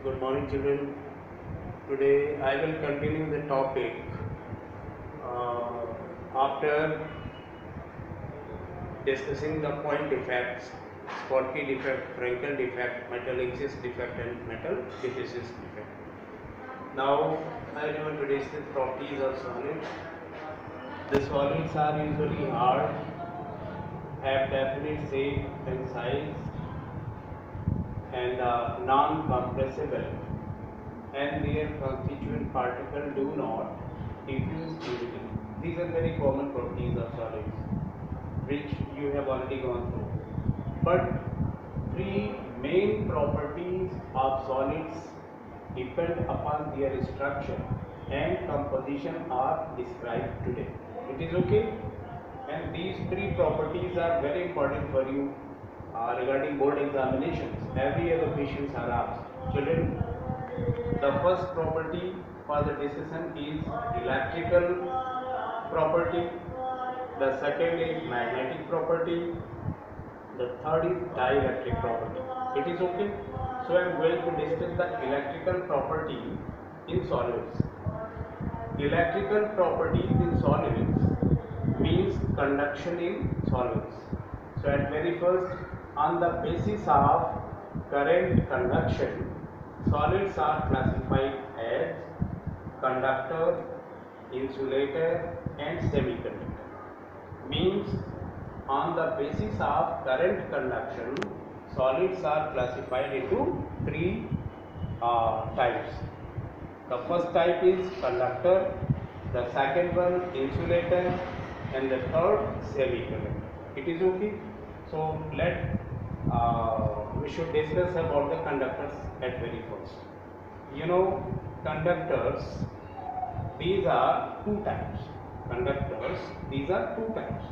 Good morning, children. Today I will continue the topic after discussing the point defects, Schottky defect, Frankel defect, metal exist defect, and metal deficit defect. Now I want to discuss properties of solids. The solids are usually hard, have definite shape and size, and are non-compressible, and their constituent particles do not diffuse easily. These are very common properties of solids, which you have already gone through. But three main properties of solids depend upon their structure and composition are described today. It is okay? And these three properties are very important for you regarding board examinations. Every year the questions are asked. Children, the first property for the decision is electrical property. The second is magnetic property. The third is dielectric property. It is okay? So I am going to discuss the electrical property in solids. Electrical properties in solids means conduction in solids. So at very first, on the basis of current conduction, solids are classified as conductor, insulator, and semiconductor. Means on the basis of current conduction, solids are classified into three types. The first type is conductor, the second one insulator, and the third semiconductor. It is okay. So we should discuss about the conductors at very first. You know, conductors, these are two types. Conductors, these are two types.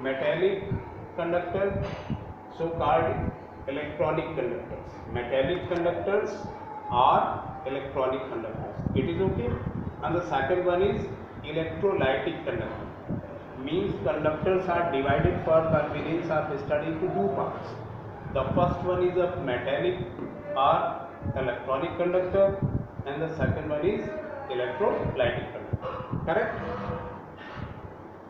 Metallic conductor, so called electronic conductors. Metallic conductors are electronic conductors. It is okay. And the second one is electrolytic conductor. Means conductors are divided for convenience of study into two parts. The first one is a metallic or electronic conductor, and the second one is electrolytic conductor. Correct?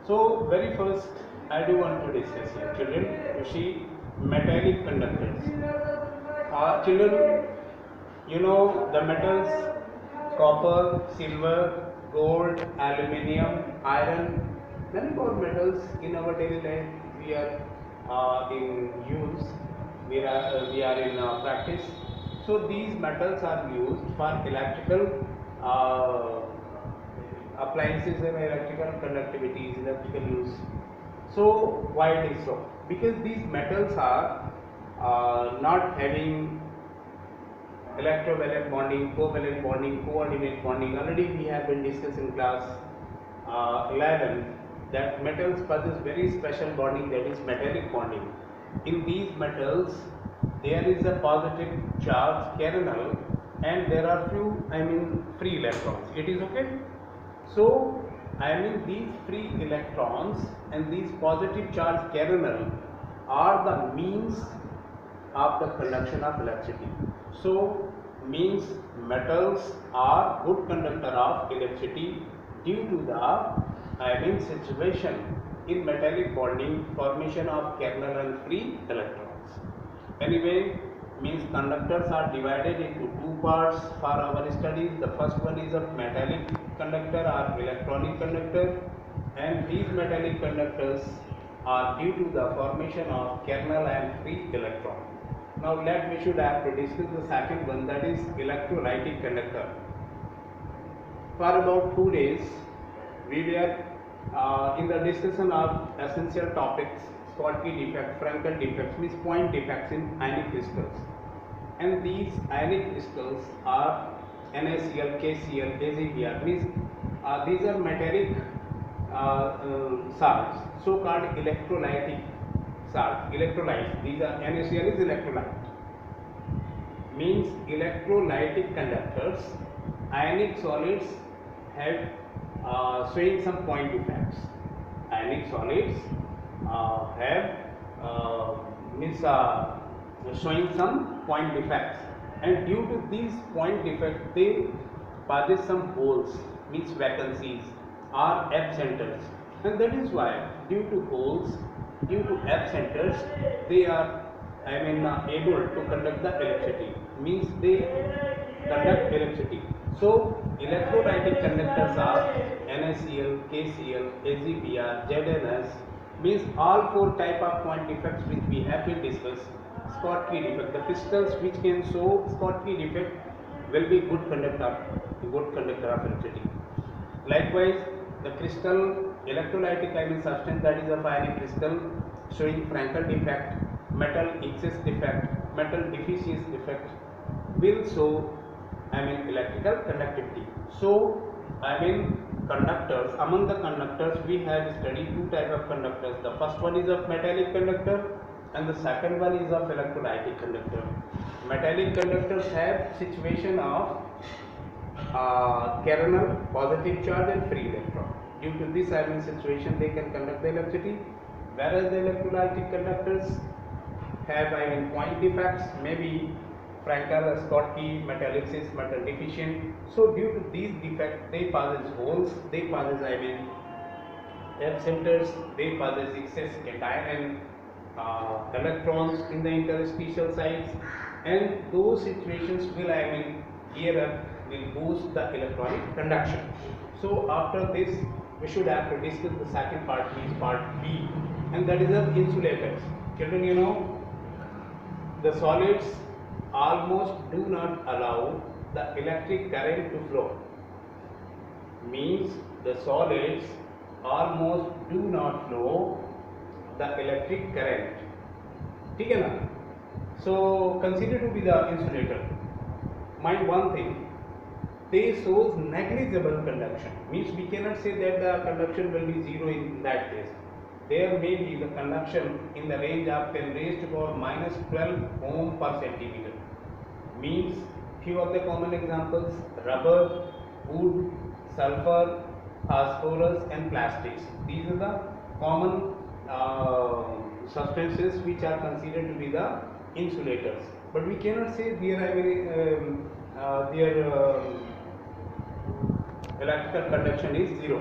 So very first I do want to discuss here, children. You see metallic conductors. Children, you know the metals: copper, silver, gold, aluminium, iron. Many more metals in our daily life we are in use. We are in practice. So these metals are used for electrical appliances and electrical conductivities, electrical use. So why it is so? Because these metals are not having electrovalent bonding, covalent bonding, coordinate bonding. Already we have been discussing in class 11 that metals possess very special bonding, that is metallic bonding. In these metals there is a positive charge kernel and there are few free electrons. It is okay? So these free electrons and these positive charge kernel are the means of the conduction of electricity. So means metals are good conductor of electricity due to the situation in metallic bonding, formation of kernel and free electrons. Anyway, means conductors are divided into two parts for our studies. The first one is a metallic conductor or electronic conductor, and these metallic conductors are due to the formation of kernel and free electron. Now we should have to discuss the second one, that is electrolytic conductor. For about 2 days we were in the discussion of essential topics: Schottky defect, Frankel defects, means point defects in ionic crystals. And these ionic crystals are NaCl, KCl, AgBr, means these are metallic salts, so called electrolytic salts, electrolytes. These are NaCl is electrolyte. Means electrolytic conductors. Ionic solids have showing some point defects. Ionic solids have showing some point defects. and due to these point defects they possess some holes, means vacancies or absenters, and that is why due to holes, due to absenters, they are able to conduct the electricity, means they conduct electricity. So electrolytic conductors are NaCl, KCl, AgBr, ZnS, means all four type of point defects which we have been discussed. Schottky defect, the crystals which can show Schottky defect will be good conductor of electricity. Likewise, the crystal electrolytic substance, that is a ionic crystal showing Frankel defect, metal excess defect, metal deficiency defect will show electrical conductivity. So conductors, among the conductors we have studied two type of conductors. The first one is of metallic conductor and the second one is of electrolytic conductor. Metallic conductors have situation of kernel, positive charge and free electron. Due to this situation they can conduct the electricity, whereas the electrolytic conductors have point defects, maybe Frankel, Schottky, metal excess, metal deficient. So due to these defects they possess holes, they possess absenters, they possess excess cation and electrons in the interstitial sites, and those situations will here up will boost the electronic conduction. So after this we should have to discuss the second part, which is part B, and that is of insulators. Children, you know, the solids almost do not allow the electric current to flow, means the solids almost do not flow the electric current. ठीक है ना? So consider to be the insulator. Mind one thing, they shows negligible conduction, means we cannot say that the conduction will be zero in that case. There may be the conduction in the range of 10 raised to power minus 12 ohm per centimeter. Means few of the common examples: rubber, wood, sulfur, phosphorus and plastics. These are the common substances which are considered to be the insulators. But we cannot say their electrical conduction is zero.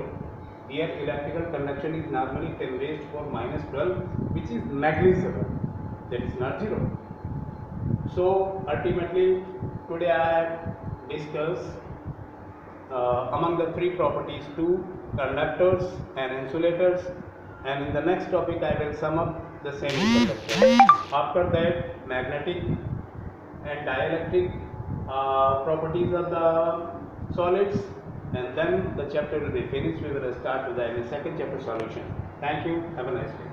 Their electrical conduction is normally 10 raised to power minus 12, which is negligible. That is not zero. So ultimately today I have discussed among the three properties, two: conductors and insulators, and in the next topic I will sum up the semiconductor. After that, magnetic and dielectric properties of the solids, and then the chapter will be finished. We will start with the second chapter solution. Thank you. Have a nice day.